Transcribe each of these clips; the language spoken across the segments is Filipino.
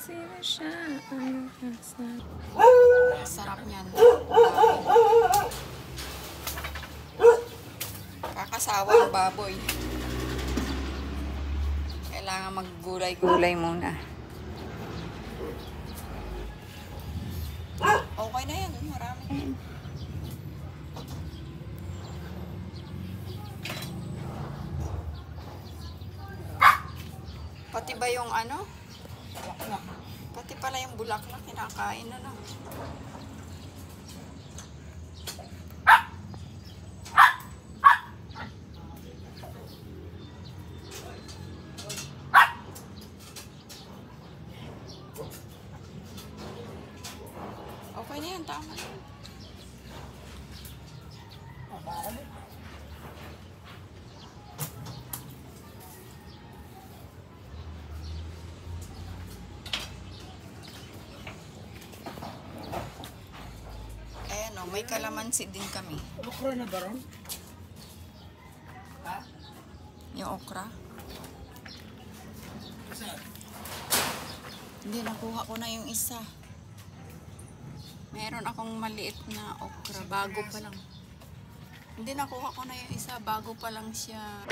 Sino siya? Ano ka? Sarap niyan. Kakasawang baboy. Kailangan maggulay-gulay muna. Okay na yan. Marami na yan. Pati ba yung ano? Pati pala yung bulaklak kinakain na. Okay na yan, tama na. Ayan o, may kalamansi din kami. Okra na ba ron? Ha? Yung okra. Hindi, nakuha ko na yung isa. Meron akong maliit na okra. Bago pa lang. Hindi, nakuha ko na yung isa. Bago pa lang siya.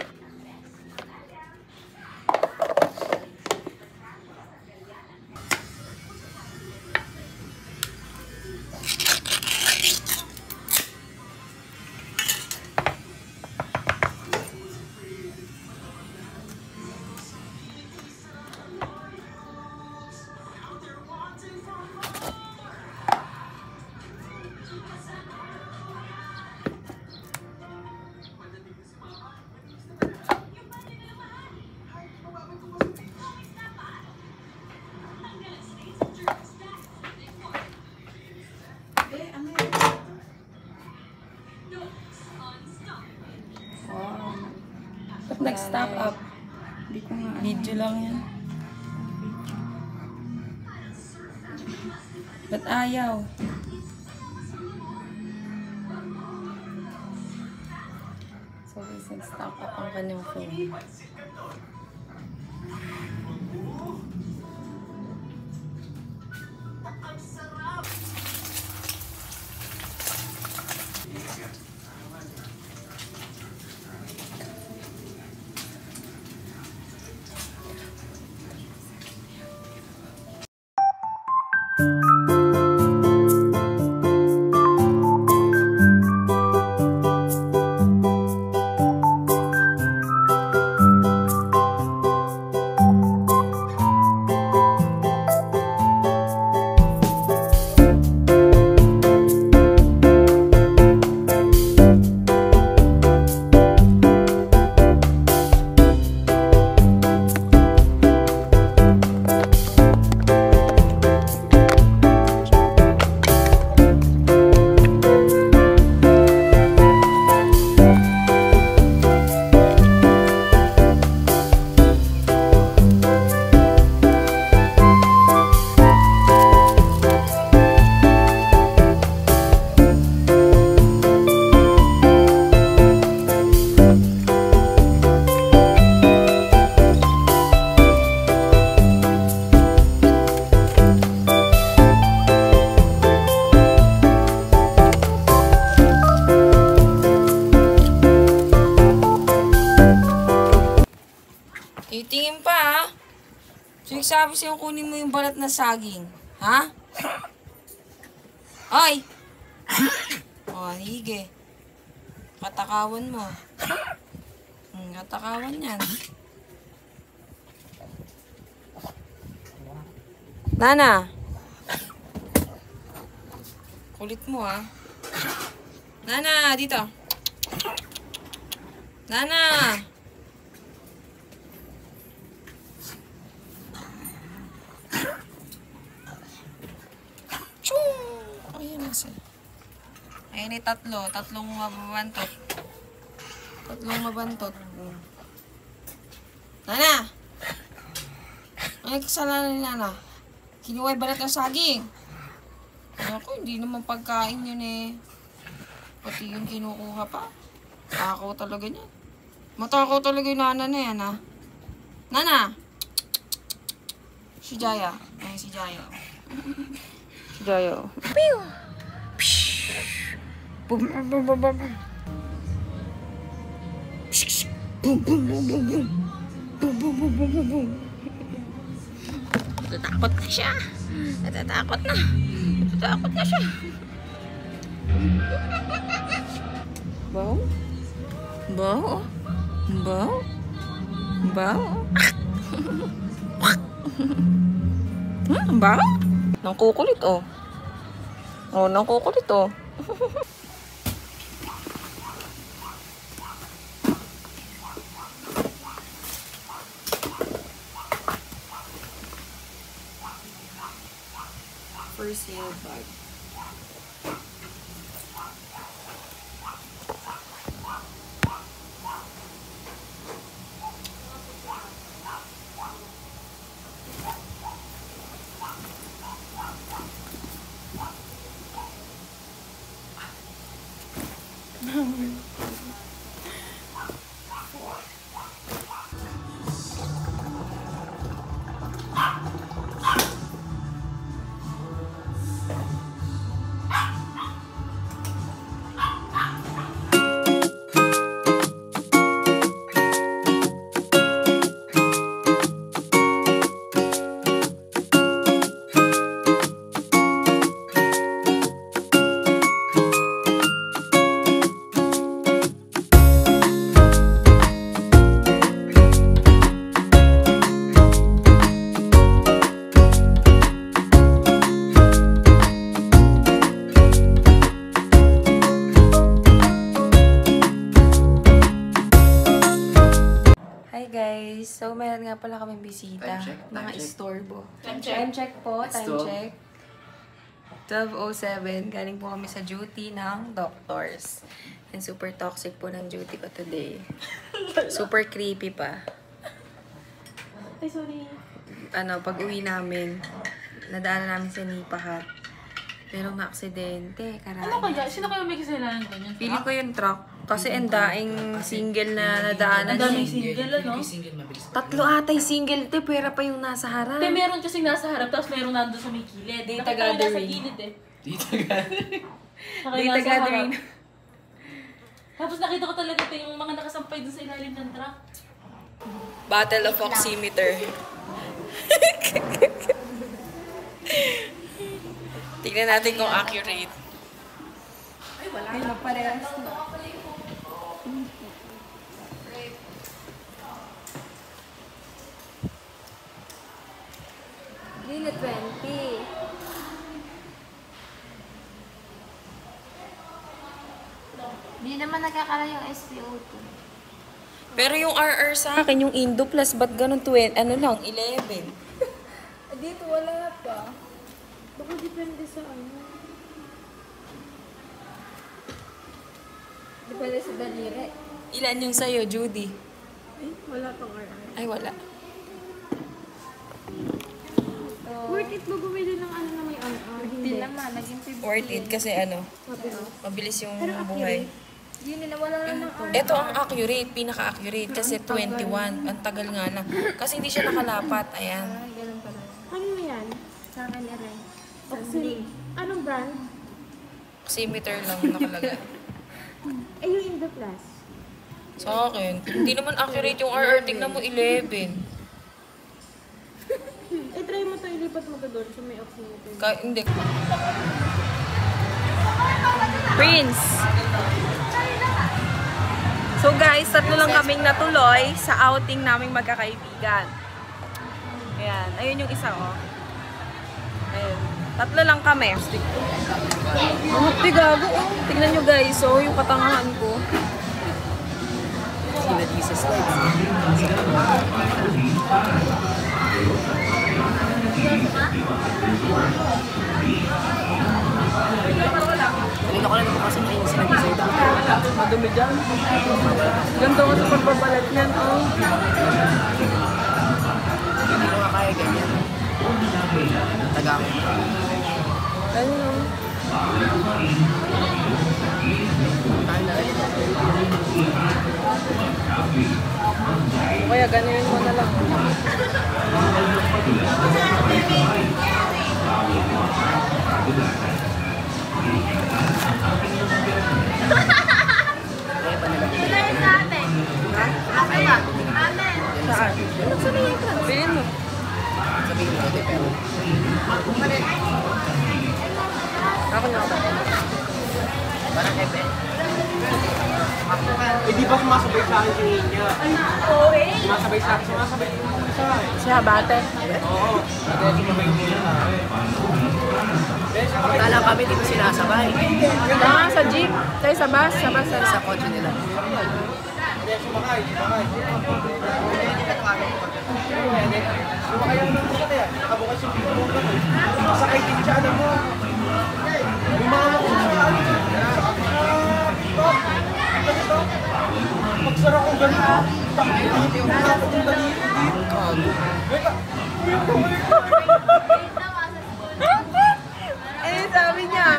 Nag-stop up. Hindi ko nga. Video lang yan. Ba't ayaw? So, nag-stop up ang kanyang phone. Titingin pa, ha? So, sabi sa'yo, kunin mo yung balat na saging. Ha? Ay! O, hige. Katakawan mo. Katakawan yan. Nana! Kulit mo, ha? Nana, dito. Nana! Ayan ay tatlong mabantot. Tatlong mabantot. Nana! Ay, kasalanan ni Nana. Kinuha yung balat ng saging. Ako, hindi naman pagkain yun eh. Pati yung kinukuha pa. Takaw talaga niya. Matakaw talaga yung Nana na yan, ha? Nana! Si Jaya. Ayan si Jaya. Si Jaya. Pew! Boom, boom, boom, boom, boom. Boom, boom, boom, boom, boom. Boom, boom, boom, boom, boom, boom. Natatakot na siya. Natatakot na. Natatakot na siya. Bao? Bao? Bao? Bao? Bao? Nangkukulit oh. Oh, nangkukulit oh. For sale bag. Hi guys! So, meron nga pala kaming bisita. Mga istorbo. Time check po. Time check. 12:07. Galing po kami sa duty ng doctors. And super toxic po ng duty ko today. Super creepy pa. Ay, sorry. Ano, pag uwi namin, nadaanan namin sa Nipahat. Pero na-aksidente. Ano kaya? Sino kayo may kasalanan ganyan? Pili ko yung truck. Kasi ang daing single na nadaanan. Ang daming single, ano? Tatlo atay single, te. Pera pa yung nasa harap. Hindi, meron kasing nasa harap, tapos meron nandun sa may kilid. Data Nakita ko nasa gathering. gilid eh. Data gathering. Tapos nakita ko talaga ito yung mga nakasampay dun sa ilalim ng truck. Battle of Oximeter. Tignan natin kung accurate. Ay, wala. Ay, magparehas na. Lila 20. Hindi naman nagkakala yung SPO2. Pero yung RR sa akin, yung Indo Plus, ba't ganun 20? Ano lang, 11. Dito wala pa. Baka depende sa ano. Depende sa daliri. Ilan yung sa'yo, Judy? Ay, wala pang RR. Ay, wala. Worth it ba bumili ng ano na may RR? Hindi naman, naging 50. Worth it kasi ano, mabilis yung buhay. Hindi nila, wala na ng RR. Ito ang accurate, pinaka-accurate kasi 21. Ang tagal nga lang. Kasi hindi siya nakalapat. Ayan. Ah, ganun pala. Ano yan? Sa akin rin. Oxy. Anong brand? Oximeter lang nakalagay. Eh, yung Indo Plus. Sa akin, hindi naman accurate yung RR. Tingnan mo 11. Eh, try mo to, ilipat mo to doon sa may oximeter. Hindi. Prince! So guys, tatlo lang kaming natuloy sa outing naming magkakaibigan. Ayan, ayun yung isa oh. Ayun. Tatlo lang kami. Mahapti gago oh. Tignan nyo guys, oh, yung katangahan ko. Kanina ko lang napapasok na yung sinabi sa'yo dati. Madumi dyan. Ganito nga sa pagbabalat niyan, oh. Hindi ko kaya ganyan. Taga ako. Ayun oh. O kaya ganun mo na lang. Parang event. Eh, di ba sumasabay sa akin si Ninya? Sumasabay sa akin. Sumasabay sa akin. Siya, bate. Oo. Kaya sumabay muna sa akin. Kala kami di ko sinasabay. Sa jeep. Tayo sa bus. Sa kotse nila. Kaya sumakay. Sumakay ang nung bukat yan. Nakabukas yung bukat. Masakay din siya, alam mo. Yung mga makuha. Magsara kong ganito. Dapat yung dalito dito. Eh, sabi niya.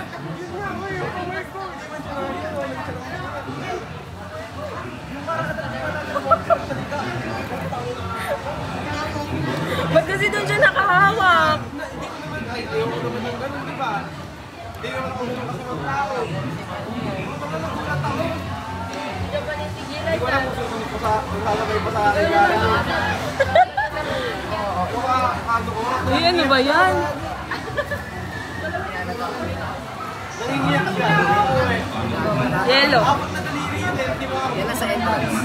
Ba't kasi doon siya nakahawak? Hindi ko naman yung ganun, di ba? Hindi naman ako yung kasi ng tao. Hindi ko alam kung susunod ko sa lalagay pa sa akin. Ano ko? Uy, ano ba yan? Nangingiyak siya. Yellow. Apat na daliri yun eh. Di ba? Yan nasa entrance.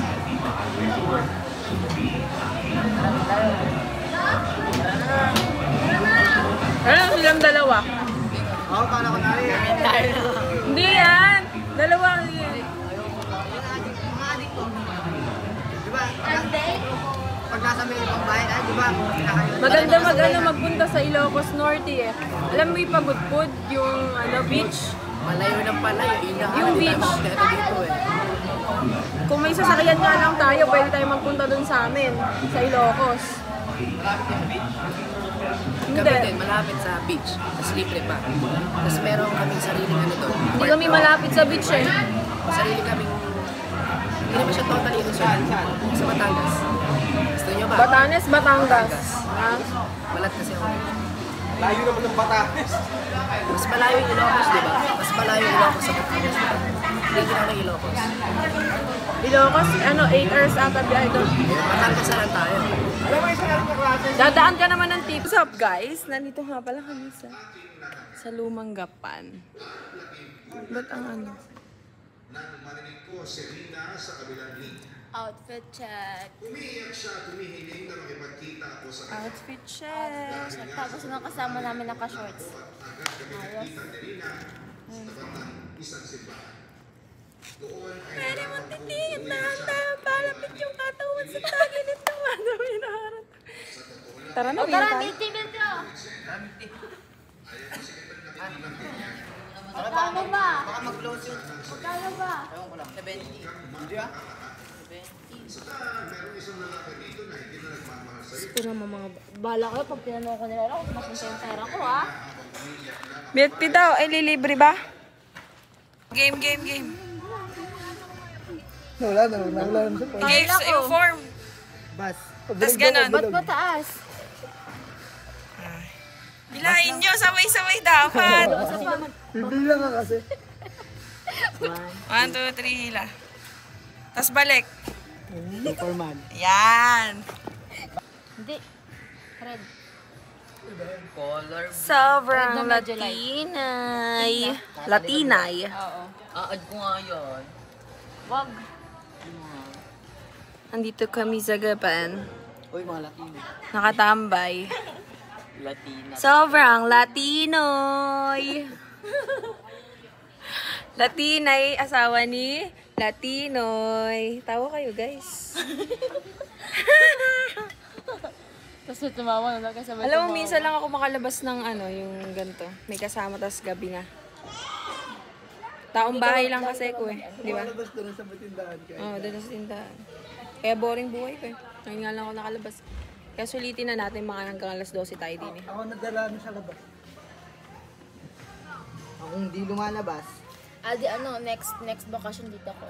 Ano silang dalawa? Oo, kala ko na rin. Hindi yan. Dalawa. Pag nasa may ibang bahay na, di ba? Maganda magpunta sa Ilocos Norte eh. Alam mo yung Pagudpud, yung beach. Malayo ng palayo. Yung beach. Dito eh. Kung may sasakyan nga lang tayo, pwede tayo magpunta dun sa amin, sa Ilocos. Kami din, malapit sa beach. Tapos libre pa. Tapos meron kaming sariling ano doon. Hindi kami malapit sa beach eh. Sarili kaming... Hindi naman siya totally resort. Sa Batangas. Gusto nyo ba? Batanes, Batangas. Ha? Malat kasi ako. Layo naman ng Batanes. Mas malayo yung Ilocos, di ba? Mas malayo yung Ilocos sa Batangas. Hindi ko na Ilocos. Ilocos, 8 hours ata biyahe doon. Batangas na lang tayo. Alam mo yung sarili ng klase? Dadaan ka naman ng tip. What's up guys? Nandito nga pala kami sa Lumang Gapan. Ba't ang ano? Nang marinig ko si Rina sa kabilang link. Outfit check. Umiiyak siya at humihiling na makipagkita ako sa kanya. Outfit check. Tapos nung kasama namin naka-shorts. Agad kami nakita ni Rina sa tapat ng isang simbahan. Doon ay Pwede mo titingin na palapit yung katawan sa tagilid ng ano minaharap. Tara na, Tara, meeting dito! Magkano ba? Baka mag-close yun. Magkano ba? Ewan ko lang. 70. Gusto naman mga... Bala ko, pag tinanong ko nila, ako mapunta yung pera ko, ha? Betty daw, ay lilibre ba? Game. Wala naman siya. Games, yung form. Bas. Tapos ganon. Ba't mataas? Bilahin nyo, sabay-sabay dapat. Bibilang ka kasi. 1, 2, 3, hila. Tapos balik. Superman. Yan. Hindi. Red. Color. Sobrang Red na medyo latinay. Latinay. Oo. Aad ko nga yun. Wag. Andito kami sa Gapan. Uy, mga Latino. Nakatambay. Latina. Sobrang Latinoy. Latinay, asawa ni Latinoy. Tawa kayo, guys. Tapos may tumawa, no? Kasabay Alam mo, minsan lang ako makalabas ng yung ganito. May kasama, tas gabi na. Taong bahay lang kasi ko eh. Di ba? Labas doon sa batindahan ka. Oo, doon sa tindahan. Kaya boring buhay ko eh. Ngayon nga lang ako nakalabas. Kaya sulitin na natin mga hanggang alas 12 tayo din eh. Ako nadala na sa labas. Ako hindi lumalabas. Next vacation dito ako.